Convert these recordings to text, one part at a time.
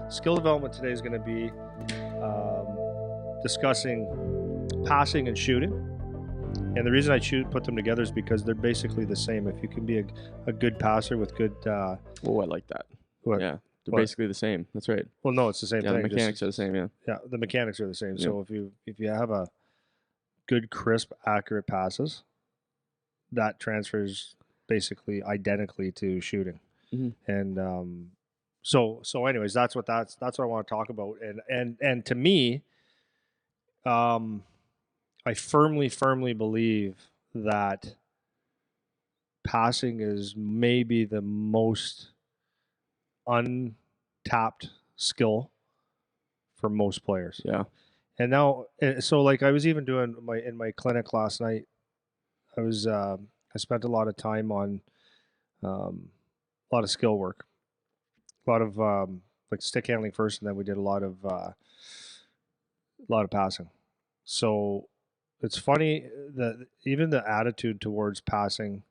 Skill development today is going to be discussing passing and shooting. And the reason I put them together is because they're basically the same. If you can be a good passer with good... Oh, I like that. What? Yeah, they're What? basically the same. That's right. Well, no, it's the same Yeah, thing. the mechanics are the same, yeah. Yeah, the mechanics are the same. Yeah. So if you have a good, crisp, accurate passes, that transfers basically identically to shooting. Mm-hmm. And so anyways, that's what I want to talk about. And to me, I firmly believe that passing is maybe the most untapped skill for most players. Yeah. And now, so like I was even doing in my clinic last night, I spent a lot of time on a lot of skill work, a lot of like stick handling first, and then we did a lot of passing. So it's funny that even the attitude towards passing,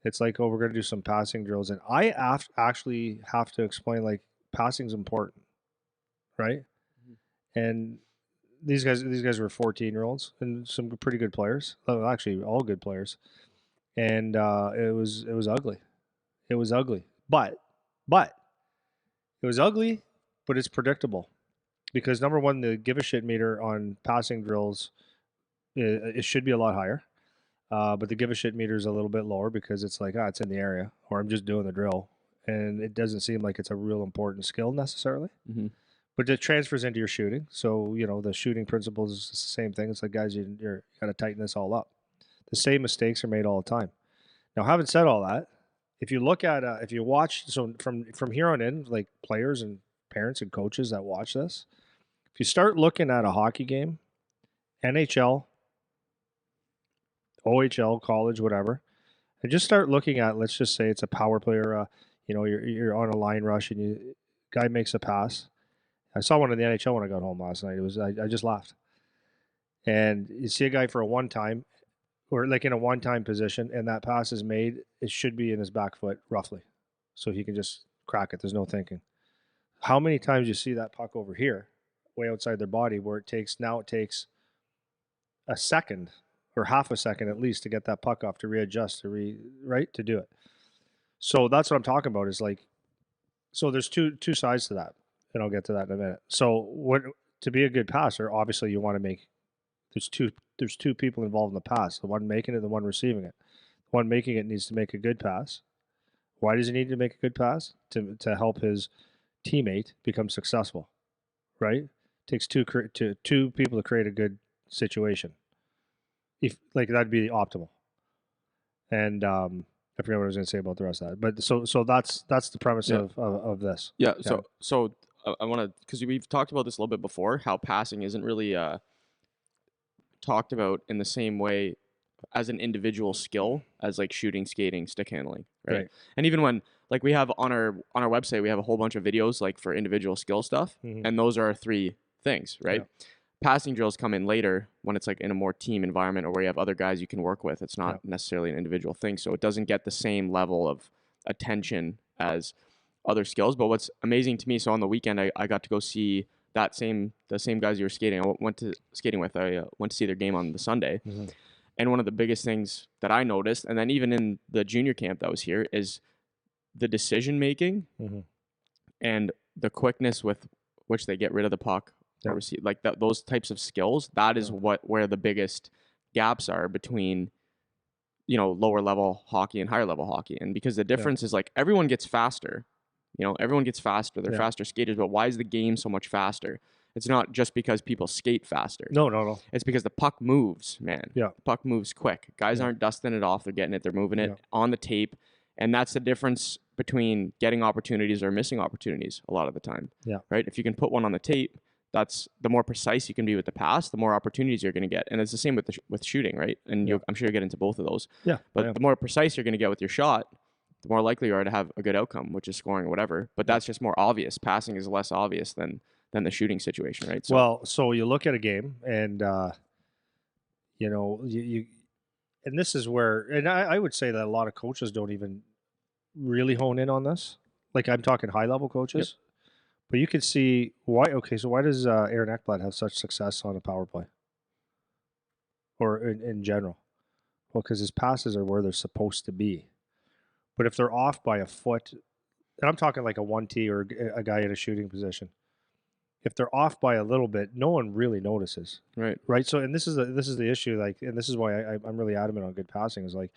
it's like, oh, we're going to do some passing drills, and I actually have to explain like passing's important, right? Mm-hmm. And these guys were 14-year-olds and some pretty good players. Actually, all good players. And it was ugly. It was ugly, but it was ugly, but it's predictable because number one, the give a shit meter on passing drills, it should be a lot higher. But the give a shit meter is a little bit lower because it's like, it's in the area, or I'm just doing the drill, and it doesn't seem like it's a real important skill necessarily. Mm-hmm. But it transfers into your shooting. So, the shooting principles is the same thing. It's like, guys, you're got to tighten this all up. The same mistakes are made all the time. Now, having said all that, if you look at, if you watch, so from here on in, like players and parents and coaches that watch this, if you start looking at a hockey game, NHL, OHL, college, whatever, and just start looking at, let's just say it's a power player, you're on a line rush and guy makes a pass. I saw one in the NHL when I got home last night. I just laughed. And you see a guy for a one-time, or like in a one-time position, and that pass is made, it should be in his back foot, roughly. So he can just crack it. There's no thinking. How many times you see that puck over here, way outside their body, where it takes a second or half a second at least to get that puck off, to readjust, to do it. So that's what I'm talking about, is like, so there's two sides to that. And I'll get to that in a minute. So to be a good passer, obviously you want to make, there's two people involved in the pass, the one making it, the one receiving it. The one making it needs to make a good pass. Why does he need to make a good pass? To help his teammate become successful, right? It takes two people to create a good situation. If like, that'd be the optimal. And I forget what I was going to say about the rest of that. But so that's the premise of this. Yeah. So I want to, because we've talked about this a little bit before, how passing isn't really talked about in the same way as an individual skill as like shooting, skating, stick handling, right? And even when, like, we have on our website, we have a whole bunch of videos like for individual skill stuff, and those are our three things, right? Yeah. Passing drills come in later when it's like in a more team environment or where you have other guys you can work with. It's not necessarily an individual thing, so it doesn't get the same level of attention as other skills. But what's amazing to me, so on the weekend I got to go see the same guys you were skating. I went to skating with. I went to see their game on the Sunday, and one of the biggest things that I noticed, and then even in the junior camp that was here, is the decision making and the quickness with which they get rid of the puck. Or receive, like those types of skills. That is where the biggest gaps are between, lower level hockey and higher level hockey. And because the difference is, like, everyone gets faster. Everyone gets faster. They're faster skaters. But why is the game so much faster? It's not just because people skate faster. No. It's because the puck moves, man. Yeah. The puck moves quick. Guys aren't dusting it off. They're getting it. They're moving it on the tape. And that's the difference between getting opportunities or missing opportunities a lot of the time. Yeah. Right? If you can put one on the tape, that's the more precise you can be with the pass, the more opportunities you're going to get. And it's the same with shooting, right? And I'm sure you'll get into both of those. Yeah. But the more precise you're going to get with your shot, the more likely you are to have a good outcome, which is scoring or whatever. But that's just more obvious. Passing is less obvious than the shooting situation, right? So you look at a game and, you and this is where, and I would say that a lot of coaches don't even really hone in on this. Like, I'm talking high level coaches. But you can see why. Okay, so why does Aaron Ekblad have such success on a power play, or in general? Well, because his passes are where they're supposed to be. But if they're off by a foot, and I'm talking like a 1T or a guy in a shooting position, if they're off by a little bit, no one really notices. Right. So, and this is the issue. Like, and this is why I'm really adamant on good passing. Is like,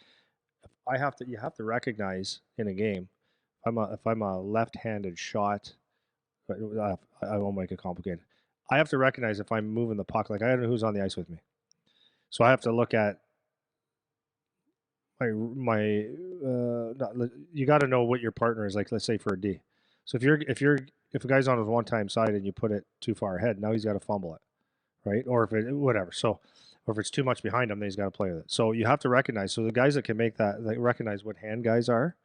you have to recognize in a game. If I'm a left-handed shot, I won't make it complicated. I have to recognize if I'm moving the puck. Like, I don't know who's on the ice with me, so I have to look at my. You got to know what your partner is like. Let's say for a D. So if a guy's on his one-time side and you put it too far ahead, now he's got to fumble it, right? Or if it whatever. So, or if it's too much behind him, then he's got to play with it. So you have to recognize. So the guys that can make that, like, recognize what hand guys are,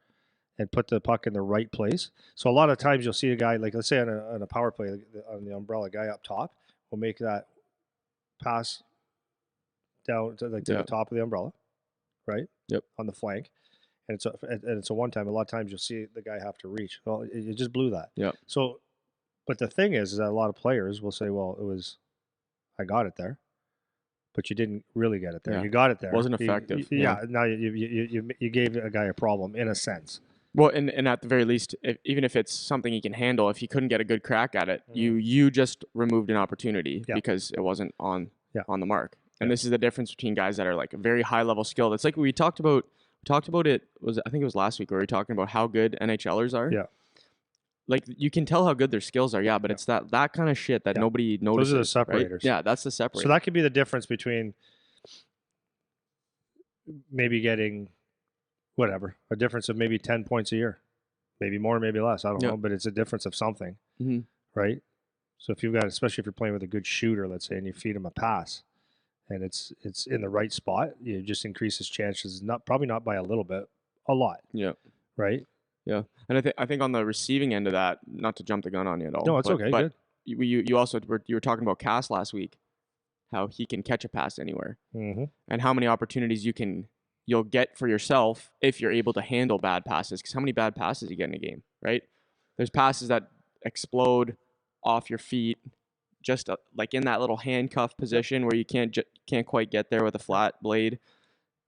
and put the puck in the right place. So a lot of times you'll see a guy, like, let's say on a power play, on the umbrella, guy up top will make that pass down to the top of the umbrella, right? Yep. On the flank. And it's a one time. A lot of times you'll see the guy have to reach. Well, you just blew that. Yeah. So, but the thing is that a lot of players will say, well, I got it there, but you didn't really get it there. Yeah. You got it there. It wasn't effective. Now you gave a guy a problem in a sense. Well, and at the very least, even if it's something he can handle, if he couldn't get a good crack at it, you just removed an opportunity because it wasn't on the mark. And this is the difference between guys that are like very high level skilled. It's like we talked about it, I think it was last week, where we were talking about how good NHLers are. Yeah. Like, you can tell how good their skills are, but it's that kind of shit that nobody notices. Those are the separators. Right? Yeah, that's the separator. So that could be the difference between maybe getting a difference of maybe 10 points a year, maybe more, maybe less. I don't know, but it's a difference of something, right? So if you've got, especially if you're playing with a good shooter, let's say, and you feed him a pass, and it's in the right spot, you just increase his chances. Probably not by a little bit, a lot. Yeah. Right. Yeah, and I think on the receiving end of that, not to jump the gun on you at all. No, it's okay. But good. You also were talking about Cass last week, how he can catch a pass anywhere, and how many opportunities you'll get for yourself if you're able to handle bad passes. Because how many bad passes you get in a game, right? There's passes that explode off your feet, just like in that little handcuff position where you can't quite get there with a flat blade.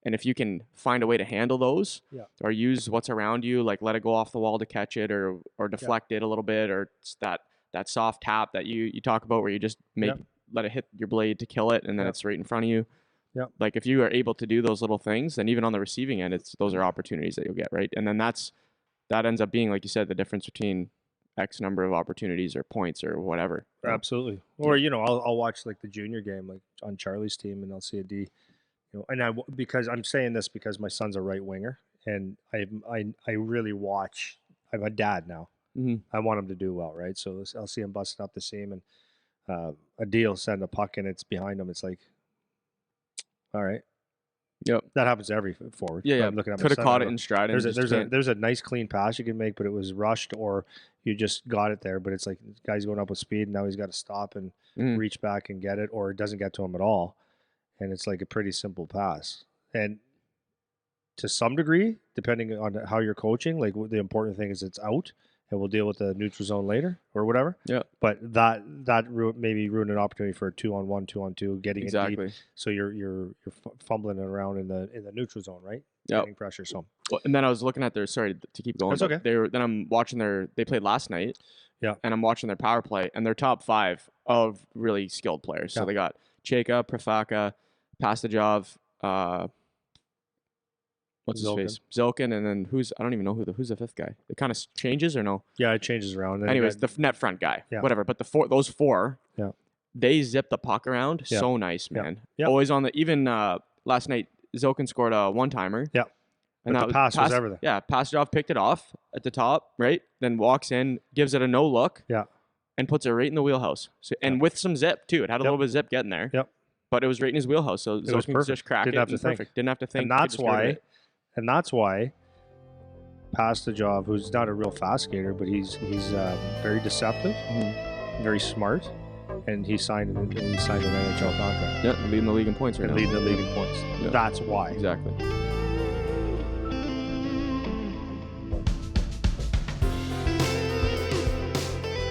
And if you can find a way to handle those, or use what's around you, like let it go off the wall to catch it, or deflect it a little bit, or it's that soft tap that you talk about where you just let it hit your blade to kill it, and then it's right in front of you. Yeah. Like, if you are able to do those little things, then even on the receiving end, those are opportunities that you'll get, right? And then that ends up being, like you said, the difference between X number of opportunities or points or whatever. Absolutely. Or, I'll watch like the junior game, like on Charlie's team, and I'll see a D, and because I'm saying this because my son's a right winger, and I really watch. I'm a dad now. I want him to do well, right? So I'll see him busting up the seam, and a D will send a puck and it's behind him. It's like, all right. Yep. That happens to every forward. Yeah. I'm looking at could have caught it in stride. There's a nice clean pass you can make, but it was rushed, or you just got it there. But it's like, this guy's going up with speed, and now he's got to stop and reach back and get it, or it doesn't get to him at all. And it's like a pretty simple pass. And to some degree, depending on how you're coaching, like, the important thing is it's out, and we'll deal with the neutral zone later or whatever. Yeah. But that maybe ruined an opportunity for a 2-on-1, 2-on-2, getting it deep. So you're fumbling it around in the neutral zone, right? Yeah. Getting pressure. So. Well, and then I was looking at sorry to keep going. That's okay. Then I'm watching they played last night. Yeah. And I'm watching their power play, and they're top 5 of really skilled players. So they got Cheka, Prafaka, Pastajov, what's his face? Zilkin, and then I don't even know who's the 5th guy. It kind of changes, or no? Yeah, it changes around. Anyways, the net front guy, whatever. But those 4, they zip the puck around so nice, man. Yeah. Always on even last night, Zilkin scored a one-timer. Yeah. And the pass was everything. Yeah, Pastajov picked it off at the top, right? Then walks in, gives it a no look. Yeah. And puts it right in the wheelhouse. So, and with some zip too. It had a little bit of zip getting there. Yep. But it was right in his wheelhouse. So Zilkin just cracked it. Didn't have to think. And that's why Pastajov, who's not a real fast skater, but he's very deceptive, very smart, and he signed an NHL contract. Yeah, leading the league in points right now. Leading the league in points. Yeah. That's why. Exactly.